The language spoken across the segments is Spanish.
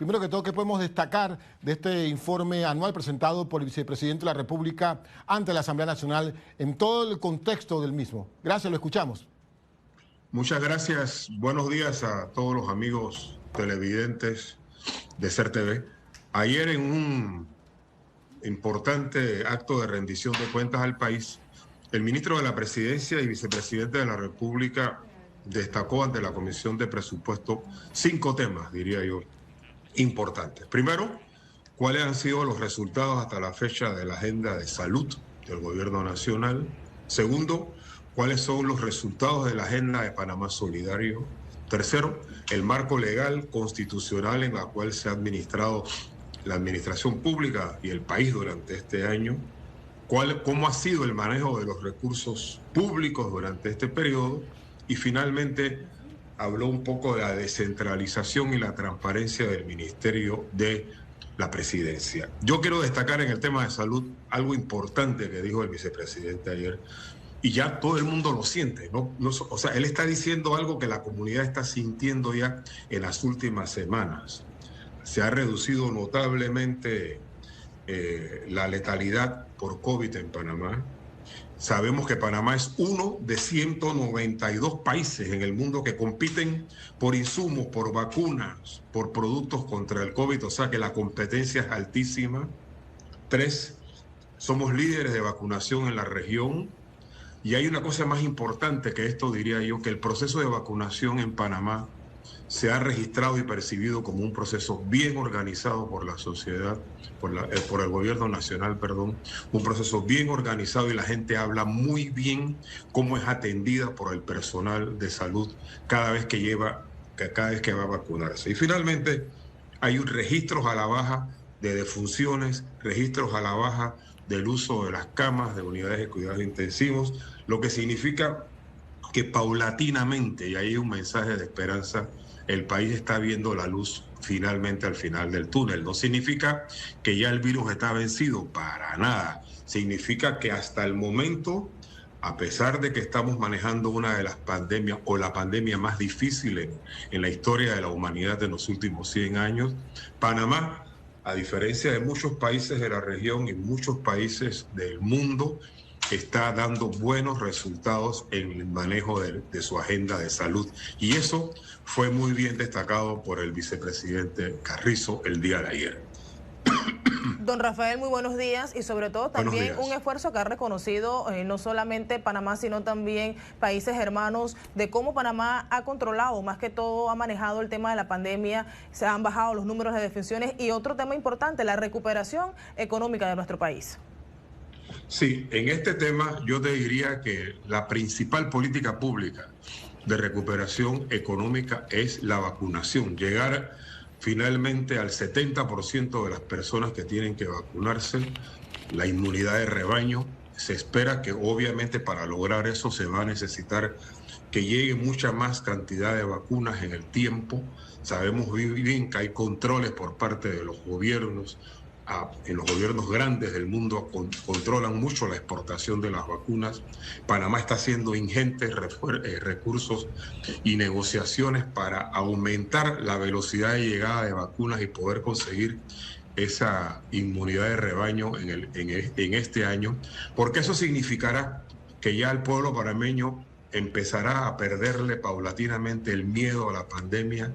Primero que todo, ¿qué podemos destacar de este informe anual presentado por el vicepresidente de la República ante la Asamblea Nacional en todo el contexto del mismo? Gracias, lo escuchamos. Muchas gracias. Buenos días a todos los amigos televidentes de SER TV. Ayer, en un importante acto de rendición de cuentas al país, el ministro de la Presidencia y vicepresidente de la República destacó ante la Comisión de Presupuesto 5 temas, diría yo, importantes. Primero, cuáles han sido los resultados hasta la fecha de la agenda de salud del gobierno nacional. Segundo, cuáles son los resultados de la agenda de Panamá Solidario. Tercero, el marco legal constitucional en la cual se ha administrado la administración pública y el país durante este año. Cómo ha sido el manejo de los recursos públicos durante este periodo. Y finalmente habló un poco de la descentralización y la transparencia del Ministerio de la Presidencia. Yo quiero destacar en el tema de salud algo importante que dijo el vicepresidente ayer, y ya todo el mundo lo siente, ¿no? O sea, él está diciendo algo que la comunidad está sintiendo ya en las últimas semanas. Se ha reducido notablemente la letalidad por COVID en Panamá. Sabemos que Panamá es uno de 192 países en el mundo que compiten por insumos, por vacunas, por productos contra el COVID, o sea que la competencia es altísima. 3, somos líderes de vacunación en la región. Y hay una cosa más importante que esto, diría yo, que el proceso de vacunación en Panamá se ha registrado y percibido como un proceso bien organizado por la sociedad, por el gobierno nacional, perdón, un proceso bien organizado, y la gente habla muy bien cómo es atendida por el personal de salud cada vez que va a vacunarse. Y finalmente hay registros a la baja de defunciones, registros a la baja del uso de las camas, de unidades de cuidados intensivos, lo que significa que paulatinamente, y ahí hay un mensaje de esperanza, el país está viendo la luz finalmente al final del túnel. No significa que ya el virus está vencido, para nada. Significa que hasta el momento, a pesar de que estamos manejando una de las pandemias o la pandemia más difícil en la historia de la humanidad de los últimos 100 años, Panamá, a diferencia de muchos países de la región y muchos países del mundo, está dando buenos resultados en el manejo de su agenda de salud. Y eso fue muy bien destacado por el vicepresidente Carrizo el día de ayer. Don Rafael, muy buenos días, y sobre todo también un esfuerzo que ha reconocido no solamente Panamá, sino también países hermanos, de cómo Panamá ha controlado, más que todo ha manejado el tema de la pandemia, se han bajado los números de defunciones, y otro tema importante, la recuperación económica de nuestro país. Sí, en este tema yo te diría que la principal política pública de recuperación económica es la vacunación. Llegar finalmente al 70% de las personas que tienen que vacunarse, la inmunidad de rebaño. Se espera que obviamente para lograr eso se va a necesitar que llegue mucha más cantidad de vacunas en el tiempo. Sabemos bien que hay controles por parte de los gobiernos. En los gobiernos grandes del mundo controlan mucho la exportación de las vacunas. Panamá está haciendo ingentes recursos y negociaciones para aumentar la velocidad de llegada de vacunas y poder conseguir esa inmunidad de rebaño en este año, porque eso significará que ya el pueblo panameño empezará a perderle paulatinamente el miedo a la pandemia,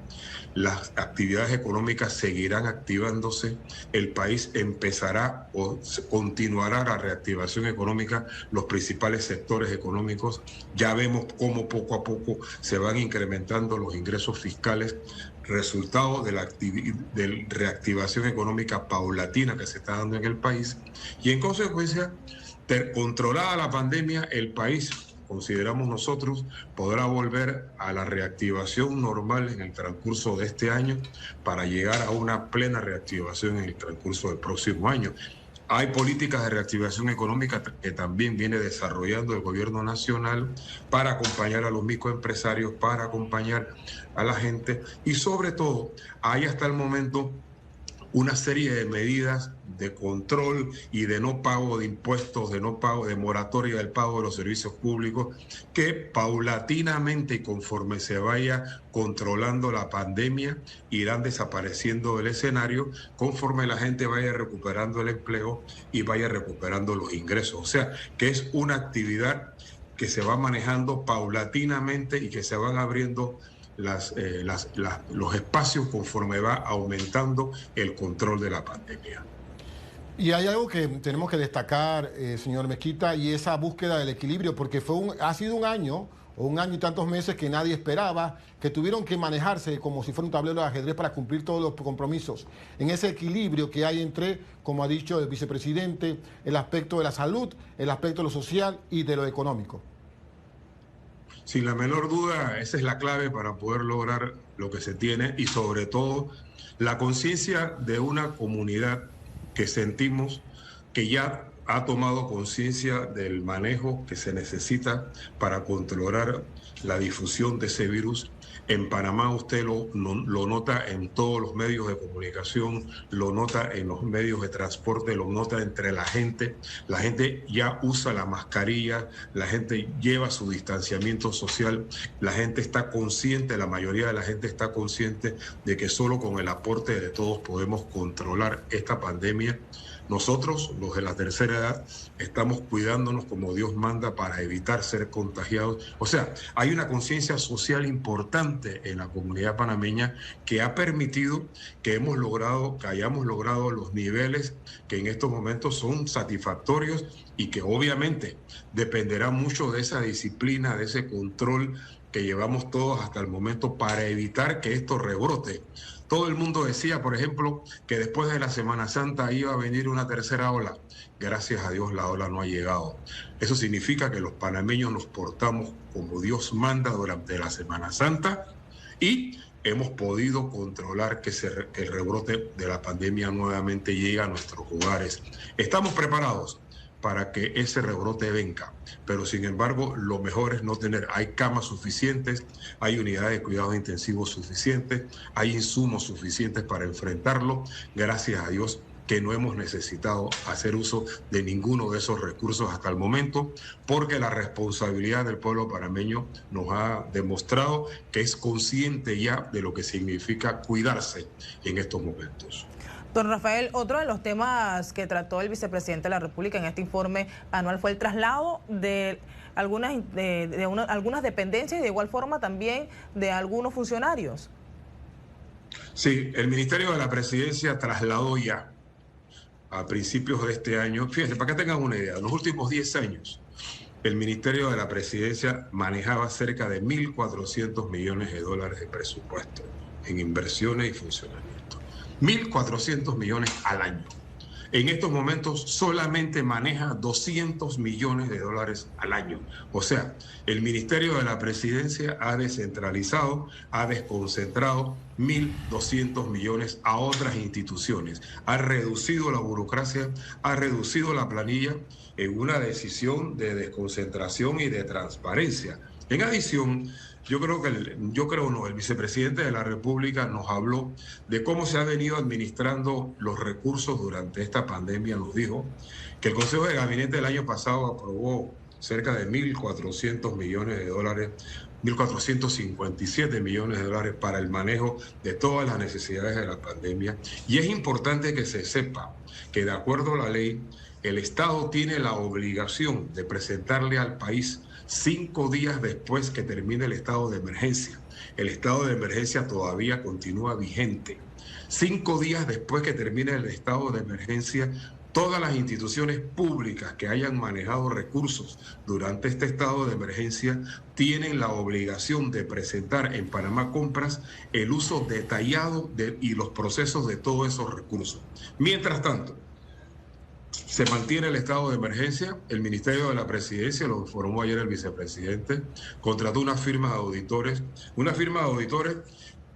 las actividades económicas seguirán activándose, el país empezará o continuará la reactivación económica, los principales sectores económicos, ya vemos cómo poco a poco se van incrementando los ingresos fiscales, resultado de la reactivación económica paulatina que se está dando en el país, y en consecuencia, controlada la pandemia, el país, consideramos nosotros, podrá volver a la reactivación normal en el transcurso de este año para llegar a una plena reactivación en el transcurso del próximo año. Hay políticas de reactivación económica que también viene desarrollando el gobierno nacional para acompañar a los microempresarios, para acompañar a la gente, y sobre todo hay hasta el momento una serie de medidas de control y de no pago de impuestos, de no pago, de moratoria del pago de los servicios públicos, que paulatinamente y conforme se vaya controlando la pandemia, irán desapareciendo del escenario conforme la gente vaya recuperando el empleo y vaya recuperando los ingresos. O sea, que es una actividad que se va manejando paulatinamente y que se van abriendo los espacios conforme va aumentando el control de la pandemia. Y hay algo que tenemos que destacar, señor Mezquita, y esa búsqueda del equilibrio, porque ha sido un año y tantos meses que nadie esperaba, que tuvieron que manejarse como si fuera un tablero de ajedrez para cumplir todos los compromisos. En ese equilibrio que hay entre, como ha dicho el vicepresidente, el aspecto de la salud, el aspecto de lo social y de lo económico. Sin la menor duda, esa es la clave para poder lograr lo que se tiene y sobre todo la conciencia de una comunidad que sentimos que ya ha tomado conciencia del manejo que se necesita para controlar la difusión de ese virus. En Panamá usted lo nota en todos los medios de comunicación, lo nota en los medios de transporte, lo nota entre la gente. La gente ya usa la mascarilla, la gente lleva su distanciamiento social, la gente está consciente, la mayoría de la gente está consciente de que solo con el aporte de todos podemos controlar esta pandemia. Nosotros, los de la tercera edad, estamos cuidándonos como Dios manda para evitar ser contagiados. O sea, hay una conciencia social importante en la comunidad panameña que ha permitido que hayamos logrado los niveles que en estos momentos son satisfactorios y que obviamente dependerá mucho de esa disciplina, de ese control que llevamos todos hasta el momento para evitar que esto rebrote. Todo el mundo decía, por ejemplo, que después de la Semana Santa iba a venir una tercera ola. Gracias a Dios la ola no ha llegado. Eso significa que los panameños nos portamos como Dios manda durante la Semana Santa y hemos podido controlar que el rebrote de la pandemia nuevamente llegue a nuestros hogares. Estamos preparados para que ese rebrote venga, pero sin embargo lo mejor es no tener, hay camas suficientes, hay unidades de cuidados intensivos suficientes, hay insumos suficientes para enfrentarlo, gracias a Dios que no hemos necesitado hacer uso de ninguno de esos recursos hasta el momento, porque la responsabilidad del pueblo panameño nos ha demostrado que es consciente ya de lo que significa cuidarse en estos momentos. Don Rafael, otro de los temas que trató el vicepresidente de la República en este informe anual fue el traslado de algunas dependencias y de igual forma también de algunos funcionarios. Sí, el Ministerio de la Presidencia trasladó ya a principios de este año, fíjense, para que tengan una idea, en los últimos 10 años, el Ministerio de la Presidencia manejaba cerca de 1.400 millones de dólares de presupuesto en inversiones y funcionamiento. 1.400 millones al año. En estos momentos solamente maneja 200 millones de dólares al año. O sea, el Ministerio de la Presidencia ha descentralizado, ha desconcentrado 1.200 millones a otras instituciones. Ha reducido la burocracia, ha reducido la planilla en una decisión de desconcentración y de transparencia. En adición, el vicepresidente de la República nos habló de cómo se ha venido administrando los recursos durante esta pandemia. Nos dijo que el Consejo de Gabinete del año pasado aprobó cerca de 1.400 millones de dólares, 1.457 millones de dólares para el manejo de todas las necesidades de la pandemia. Y es importante que se sepa que de acuerdo a la ley, el Estado tiene la obligación de presentarle al país 5 días después que termine el estado de emergencia. El estado de emergencia todavía continúa vigente. 5 días después que termine el estado de emergencia, todas las instituciones públicas que hayan manejado recursos durante este estado de emergencia tienen la obligación de presentar en Panamá Compras el uso detallado y los procesos de todos esos recursos. Mientras tanto, se mantiene el estado de emergencia. El Ministerio de la Presidencia, lo informó ayer el vicepresidente, contrató una firma de auditores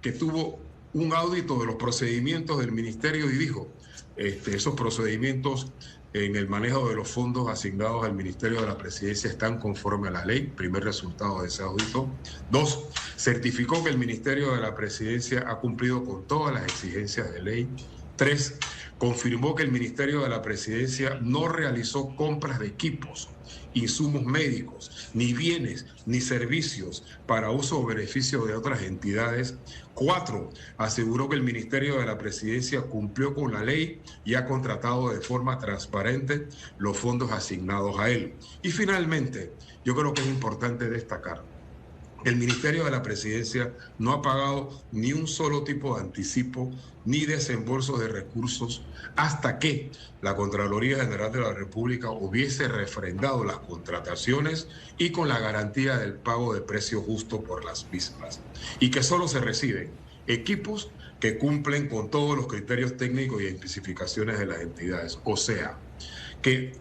que tuvo un audito de los procedimientos del ministerio y dijo, esos procedimientos en el manejo de los fondos asignados al Ministerio de la Presidencia están conforme a la ley, primer resultado de ese audito. 2, certificó que el Ministerio de la Presidencia ha cumplido con todas las exigencias de ley. 3. Confirmó que el Ministerio de la Presidencia no realizó compras de equipos, insumos médicos, ni bienes, ni servicios para uso o beneficio de otras entidades. 4. Aseguró que el Ministerio de la Presidencia cumplió con la ley y ha contratado de forma transparente los fondos asignados a él. Y finalmente, yo creo que es importante destacar, el Ministerio de la Presidencia no ha pagado ni un solo tipo de anticipo ni desembolso de recursos hasta que la Contraloría General de la República hubiese refrendado las contrataciones y con la garantía del pago de precio justo por las mismas. Y que solo se reciben equipos que cumplen con todos los criterios técnicos y especificaciones de las entidades. O sea, que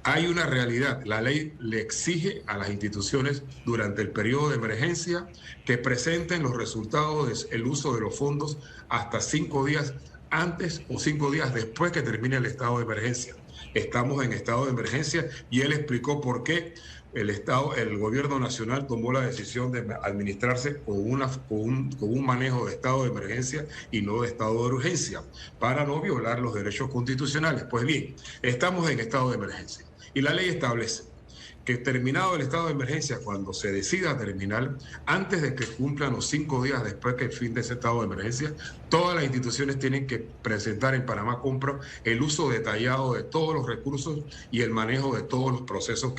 hay una realidad. La ley le exige a las instituciones durante el periodo de emergencia que presenten los resultados del uso de los fondos hasta 5 días antes o 5 días después que termine el estado de emergencia. Estamos en estado de emergencia y él explicó por qué el gobierno nacional tomó la decisión de administrarse con un manejo de estado de emergencia y no de estado de urgencia, para no violar los derechos constitucionales. Pues bien, estamos en estado de emergencia. Y la ley establece que terminado el estado de emergencia, cuando se decida terminar, antes de que cumplan los 5 días después que el fin de ese estado de emergencia, todas las instituciones tienen que presentar en Panamá Compra el uso detallado de todos los recursos y el manejo de todos los procesos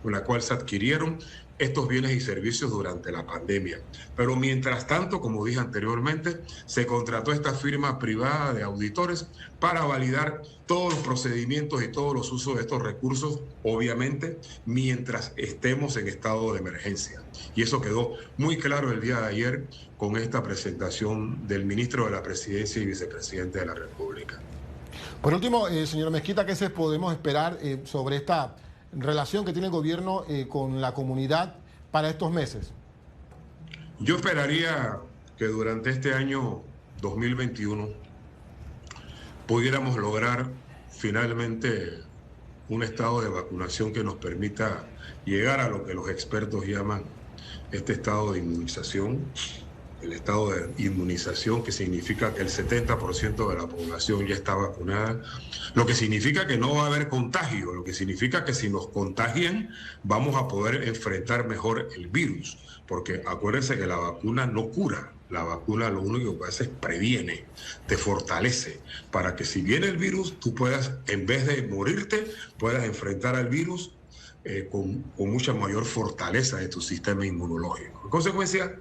con la cual se adquirieron estos bienes y servicios durante la pandemia. Pero mientras tanto, como dije anteriormente, se contrató esta firma privada de auditores para validar todos los procedimientos y todos los usos de estos recursos, obviamente, mientras estemos en estado de emergencia. Y eso quedó muy claro el día de ayer con esta presentación del ministro de la Presidencia y vicepresidente de la República. Por último, señor Mezquita, ¿qué se podemos esperar sobre esta relación que tiene el gobierno con la comunidad para estos meses? Yo esperaría que durante este año 2021 pudiéramos lograr finalmente un estado de vacunación que nos permita llegar a lo que los expertos llaman este estado de inmunización. El estado de inmunización, que significa que el 70% de la población ya está vacunada, lo que significa que no va a haber contagio, lo que significa que si nos contagian vamos a poder enfrentar mejor el virus, porque acuérdense que la vacuna no cura, la vacuna lo único que hace es previene, te fortalece, para que si viene el virus tú puedas, en vez de morirte, puedas enfrentar al virus con mucha mayor fortaleza de tu sistema inmunológico. En consecuencia,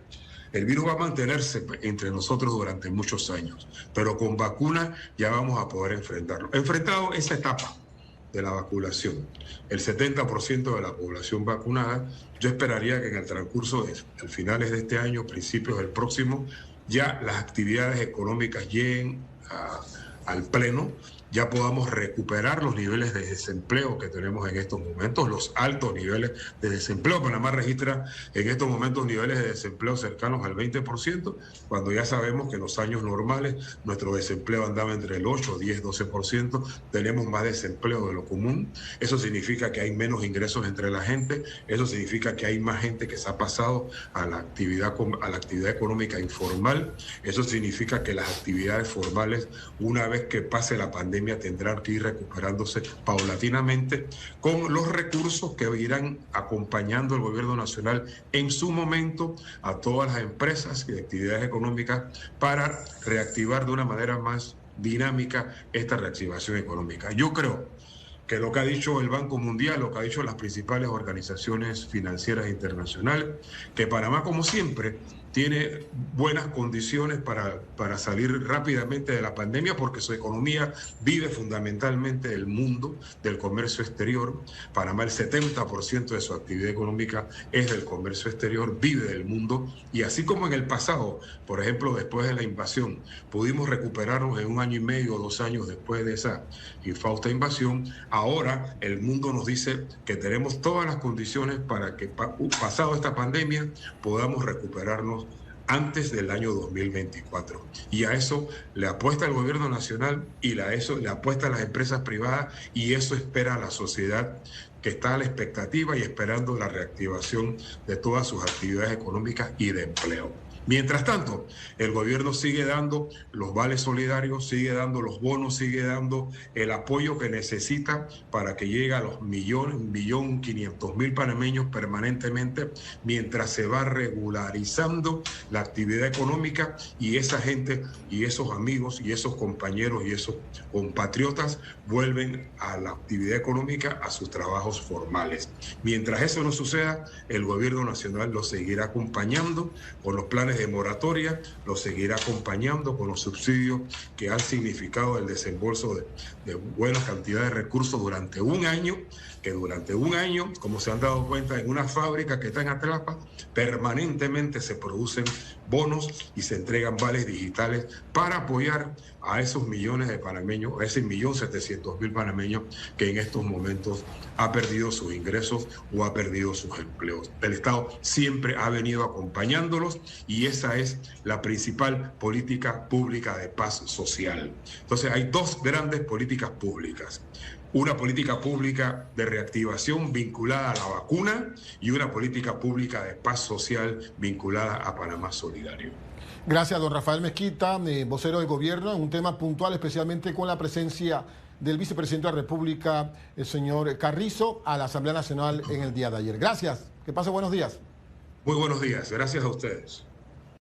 el virus va a mantenerse entre nosotros durante muchos años, pero con vacuna ya vamos a poder enfrentarlo. Enfrentado esa etapa de la vacunación, el 70% de la población vacunada, yo esperaría que en el transcurso de finales de este año, principios del próximo, ya las actividades económicas lleguen al pleno, ya podamos recuperar los niveles de desempleo que tenemos en estos momentos, los altos niveles de desempleo. Panamá registra en estos momentos niveles de desempleo cercanos al 20%, cuando ya sabemos que en los años normales nuestro desempleo andaba entre el 8, 10, 12%, tenemos más desempleo de lo común. Eso significa que hay menos ingresos entre la gente, eso significa que hay más gente que se ha pasado a la actividad económica informal, eso significa que las actividades formales, una vez que pase la pandemia, tendrán que ir recuperándose paulatinamente con los recursos que irán acompañando el gobierno nacional en su momento a todas las empresas y actividades económicas para reactivar de una manera más dinámica esta reactivación económica. Yo creo que lo que ha dicho el Banco Mundial, lo que ha dicho las principales organizaciones financieras internacionales, que Panamá, como siempre, tiene buenas condiciones para salir rápidamente de la pandemia, porque su economía vive fundamentalmente del mundo, del comercio exterior. Panamá, el 70% de su actividad económica es del comercio exterior, vive del mundo, y así como en el pasado, por ejemplo, después de la invasión, pudimos recuperarnos en 1 año y medio o 2 años después de esa infausta invasión, ahora el mundo nos dice que tenemos todas las condiciones para que, pasado esta pandemia, podamos recuperarnos antes del año 2024. Y a eso le apuesta el gobierno nacional y a eso le apuestan las empresas privadas, y eso espera la sociedad, que está a la expectativa y esperando la reactivación de todas sus actividades económicas y de empleo. Mientras tanto, el gobierno sigue dando los vales solidarios, sigue dando los bonos, sigue dando el apoyo que necesita para que llegue a los 1.500.000 panameños permanentemente, mientras se va regularizando la actividad económica y esa gente y esos amigos y esos compañeros y esos compatriotas vuelven a la actividad económica, a sus trabajos formales. Mientras eso no suceda, el gobierno nacional lo seguirá acompañando con los planes de moratoria, lo seguirá acompañando con los subsidios que han significado el desembolso de buena cantidad de recursos durante un año, que durante un año, como se han dado cuenta, en una fábrica que está en Atlapa, permanentemente se producen bonos y se entregan vales digitales para apoyar a esos millones de panameños, a ese 1.700.000 panameños que en estos momentos ha perdido sus ingresos o ha perdido sus empleos. El Estado siempre ha venido acompañándolos y esa es la principal política pública de paz social. Entonces hay dos grandes políticas públicas. Una política pública de reactivación vinculada a la vacuna y una política pública de paz social vinculada a Panamá Solidario. Gracias, don Rafael Mezquita, vocero del gobierno, en un tema puntual, especialmente con la presencia del vicepresidente de la República, el señor Carrizo, a la Asamblea Nacional en el día de ayer. Gracias, que pase buenos días. Muy buenos días, gracias a ustedes.